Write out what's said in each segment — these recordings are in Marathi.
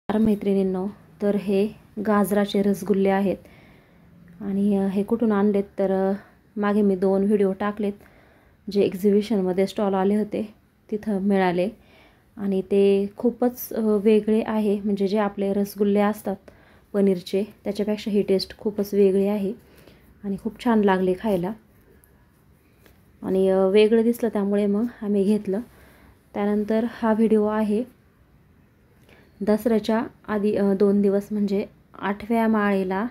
मैत्रिणींनो, तर हे गाजराचे रसगुल्ले आहेत आणि हे कुठून आणलेत तर मागे मी 2 व्हिडिओ टाकलेत जे एक्झिबिशनमध्ये स्टॉल आले होते तिथं मिळाले आणि ते खूपच वेगळे आहे. म्हणजे जे आपले रसगुल्ले असतात पनीरचे त्याच्यापेक्षा ही टेस्ट खूपच वेगळी आहे आणि खूप छान लागले खायला आणि वेगळं दिसलं त्यामुळे मग आम्ही घेतलं. त्यानंतर हा व्हिडिओ आहे दसऱ्याच्या आधी 2 दिवस म्हणजे 8व्या माळेला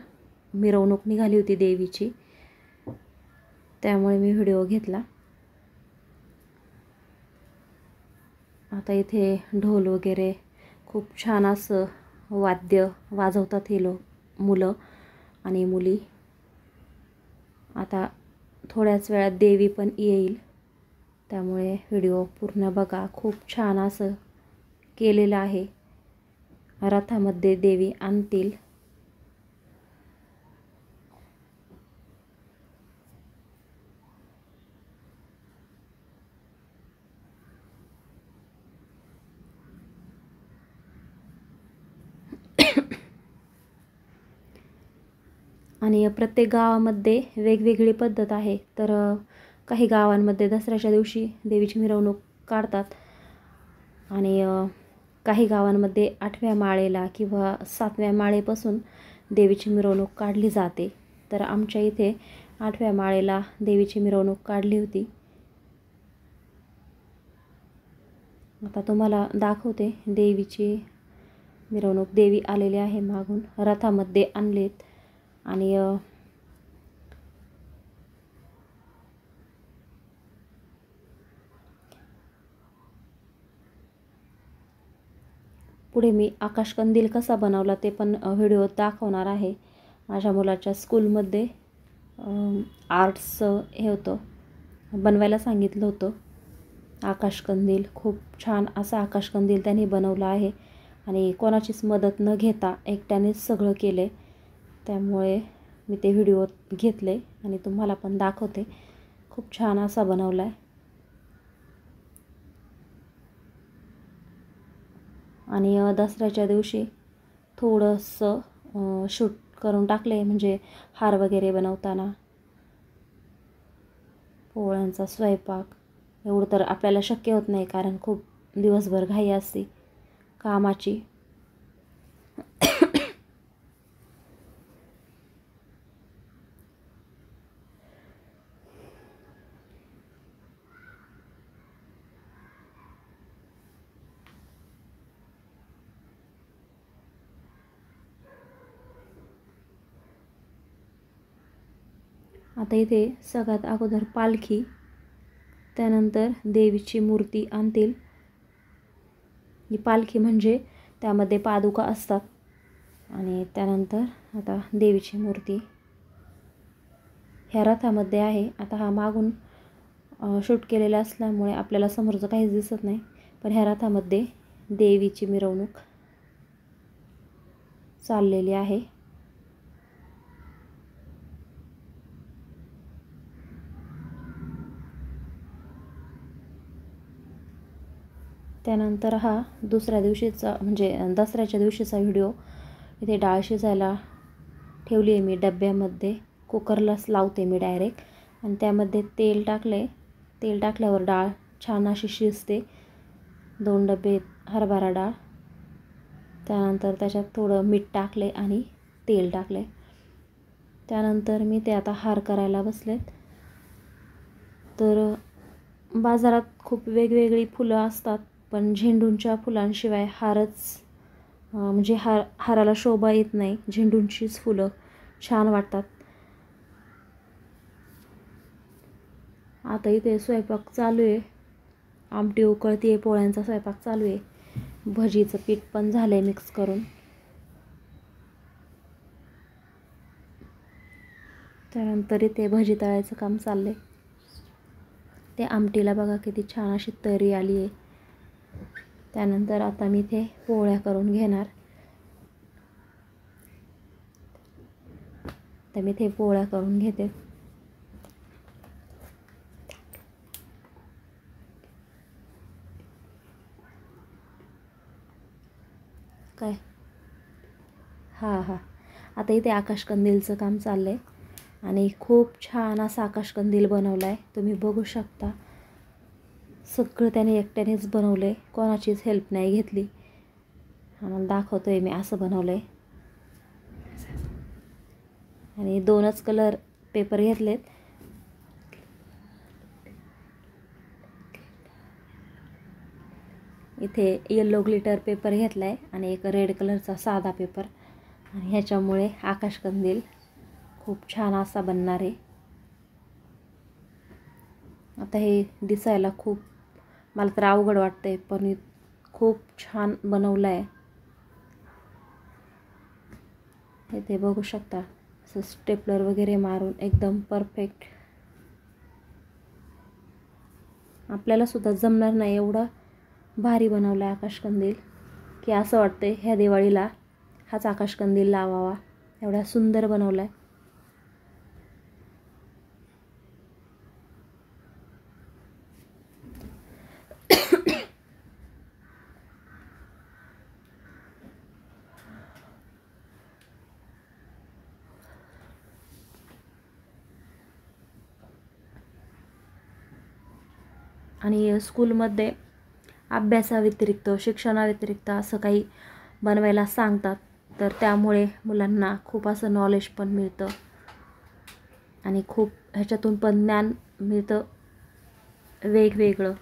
मिरवणूक निघाली होती देवीची, त्यामुळे मी व्हिडिओ घेतला. आता इथे ढोल वगैरे खूप छान असं वाद्य वाजवतात हे मुलं आणि मुली. आता थोड्याच वेळात देवी पण येईल, त्यामुळे व्हिडिओ पूर्ण बघा. खूप छान असं केलेलं आहे. रथामध्ये देवी आणतील. आणि प्रत्येक गावामध्ये वेगवेगळी पद्धत आहे. तर काही गावांमध्ये दसऱ्याच्या दिवशी देवीची मिरवणूक काढतात आणि काही गावांमध्ये 8व्या माळेला किंवा 7व्या माळेपासून देवीची मिरवणूक काढली जाते. तर आमच्या इथे 8व्या माळेला देवीची मिरवणूक काढली होती. आता तुम्हाला दाखवते देवीची मिरवणूक. देवी आलेली आहे, मागून रथामध्ये आणलेत आणि पुढे मी आकाशकंदील कसा बनवला ते पण व्हिडिओ दाखवणार आहे. माझ्या मुलाच्या स्कूलमध्ये आर्ट्सचं हे होतं, बनवायला सांगितलं होतं आकाशकंदील. खूप छान असा आकाशकंदील त्यांनी बनवला आहे आणि कोणाचीच मदत न घेता एकट्यानेच सगळं केले. त्यामुळे मी ते व्हिडिओ घेतले आणि तुम्हाला पण दाखवते. खूप छान असा बनवला आहे आणि दसऱ्याच्या दिवशी थोडंसं शूट करून टाकले. म्हणजे हार वगैरे बनवताना पोळ्यांचा स्वयंपाक एवढं तर आपल्याला शक्य होत नाही, कारण खूप दिवसभर घाई असते कामाची. आता इथे सगळ्यात अगोदर पालखी, त्यानंतर देवीची मूर्ती आणतील. ही पालखी म्हणजे त्यामध्ये पादुका असतात आणि त्यानंतर आता देवीची मूर्ती ह्या रथामध्ये आहे. आता हा मागून शूट केलेला असल्यामुळे आपल्याला समोरचं काहीच दिसत नाही, पण ह्या रथामध्ये देवीची मिरवणूक चाललेली आहे. त्यानंतर हा दुसऱ्या दिवशीचा म्हणजे दसऱ्याच्या दिवशीचा व्हिडिओ. इथे डाळ शिजायला ठेवली आहे मी डब्यामध्ये. कुकरलाच लावते मी डायरेक्ट आणि त्यामध्ये तेल टाकले. तेल टाकल्यावर डाळ छान अशी शिजते. 2 डबे हरभरा डाळ, त्यानंतर त्याच्यात थोडं मीठ टाकले आणि तेल टाकले. त्यानंतर मी ते आता हार करायला बसलेत. तर बाजारात खूप वेगवेगळी फुलं असतात, पण झेंडूंच्या फुलांशिवाय हारच म्हणजे हाराला शोभा येत नाही. झेंडूंचीच फुलं छान वाटतात. आता इथे स्वयंपाक चालू आहे. आमटी उकळती आहे, पोळ्यांचा स्वयंपाक चालू आहे. भजीचं पीठ पण झालं आहे मिक्स करून. त्यानंतर इथे भजी तळायचं काम चाललं आहे. ते आमटीला बघा किती छान अशी तरी आली आहे. त्यानंतर आता मी इथे पोळ्या करून घेणार. तर मी इथे पोळ्या करून घेते. काय हां. आता इथे आकाशकंदीलचं काम चाललं आहे आणि खूप छान असा आकाशकंदील बनवला आहे. तुम्ही बघू शकता. सगळं त्याने एकट्यानेच बनवलं आहे, कोणाचीच हेल्प नाही घेतली. आम्हाला दाखवतो आहे मी असं बनवलं आहे. आणि 2च कलर पेपर घेतलेत. इथे येलो ग्लिटर पेपर घेतला आहे आणि एक रेड कलरचा साधा पेपर. आणि ह्याच्यामुळे आकाशकंदील खूप छान असा बनणार आहे. आता हे दिसायला खूप मला तर अवघड वाटतंय, पण खूप छान बनवलं आहे. हे ते बघू शकता, असं स्टेपलर वगैरे मारून एकदम परफेक्ट. आपल्याला सुद्धा जमणार नाही एवढं भारी बनवलं आहे आकाशकंदील, की असं वाटतंय ह्या दिवाळीला हाच आकाशकंदील लावावा, एवढा सुंदर बनवला आहे. आणि स्कूलमध्ये अभ्यासाव्यतिरिक्त शिक्षणाव्यतिरिक्त असं काही बनवायला सांगतात, तर त्यामुळे मुलांना खूप असं नॉलेज पण मिळतं आणि खूप ह्याच्यातून पण ज्ञान मिळतं वेगवेगळं.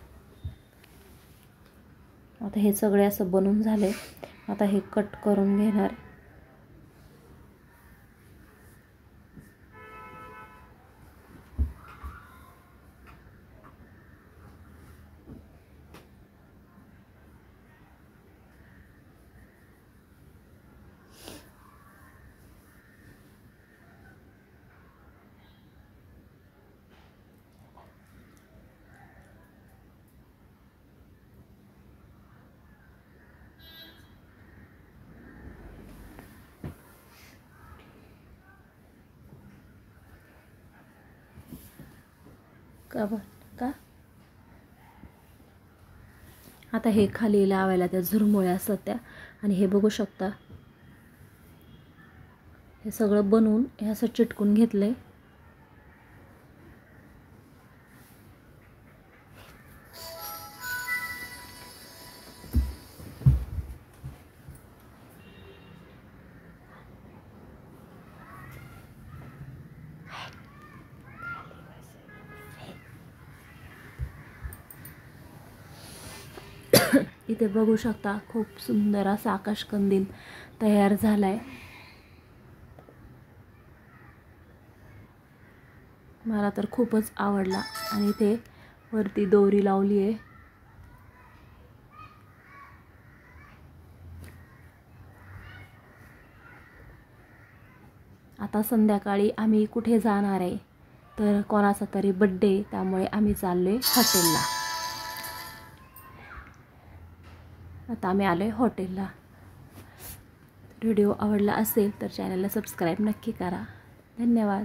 आता हे सगळे असं बनवून झाले. आता हे कट करून घेणार. का आता हे खाली लावायला त्या झुरमुळ्या असतात त्या. आणि हे बघू शकता, हे सगळं बनवून हे असं चिटकून घेतलंय. इथे बघू शकता, खूप सुंदर असा आकाशकंदील तयार झालाय. मला तर खूपच आवडला. आणि इथे वरती दोरी लावली आहे. आता संध्याकाळी आम्ही कुठे जाणार आहे, तर कोणाचा तरी बड्डे, त्यामुळे आम्ही चाललोय हॉटेलला. आता आम्ही आलोय हॉटेलला. व्हिडिओ आवडला असेल तर चॅनलला सबस्क्राईब नक्की करा. धन्यवाद.